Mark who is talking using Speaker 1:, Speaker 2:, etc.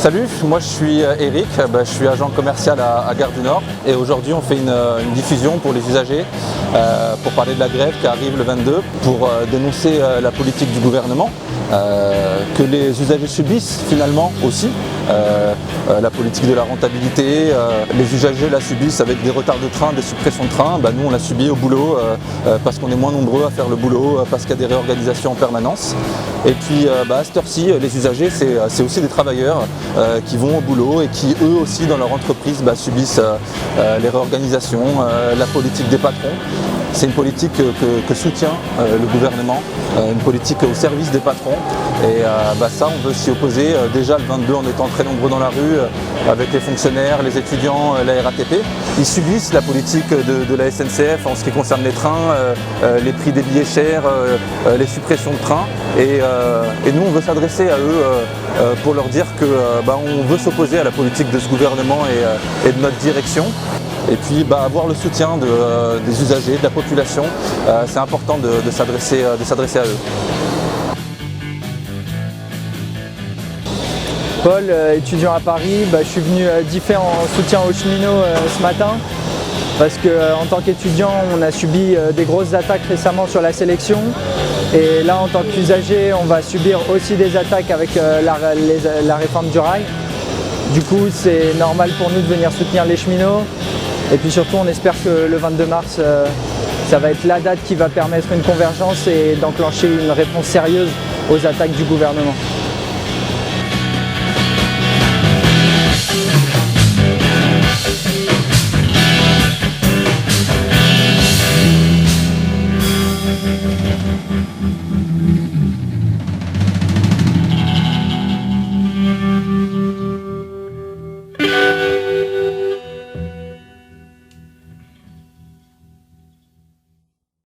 Speaker 1: Salut, moi je suis Eric, je suis agent commercial à Gare du Nord et aujourd'hui on fait une diffusion pour les usagers pour parler de la grève qui arrive le 22 pour dénoncer la politique du gouvernement que les usagers subissent finalement aussi. La politique de la rentabilité, les usagers la subissent avec des retards de train, des suppressions de train. Nous on l'a subi au boulot parce qu'on est moins nombreux à faire le boulot, parce qu'il y a des réorganisations en permanence. Et puis à cette heure-ci, les usagers c'est aussi des travailleurs qui vont au boulot et qui eux aussi dans leur entreprise subissent les réorganisations, la politique des patrons. C'est une politique que soutient le gouvernement, une politique au service des patrons. Et ça, on veut s'y opposer. Déjà le 22, en étant très nombreux dans la rue, avec les fonctionnaires, les étudiants, la RATP. Ils subissent la politique de la SNCF en ce qui concerne les trains, les prix des billets chers, les suppressions de trains. Et nous, on veut s'adresser à eux pour leur dire qu'on veut s'opposer à la politique de ce gouvernement et de notre direction. Et puis avoir le soutien des usagers, de la population, c'est important de s'adresser à eux.
Speaker 2: Paul, étudiant à Paris, je suis venu differ en soutien aux cheminots ce matin parce qu'en tant qu'étudiant, on a subi des grosses attaques récemment sur la sélection et là en tant qu'usager, on va subir aussi des attaques avec la réforme du rail. Du coup, c'est normal pour nous de venir soutenir les cheminots. Et puis surtout, on espère que le 22 mars, ça va être la date qui va permettre une convergence et d'enclencher une réponse sérieuse aux attaques du gouvernement.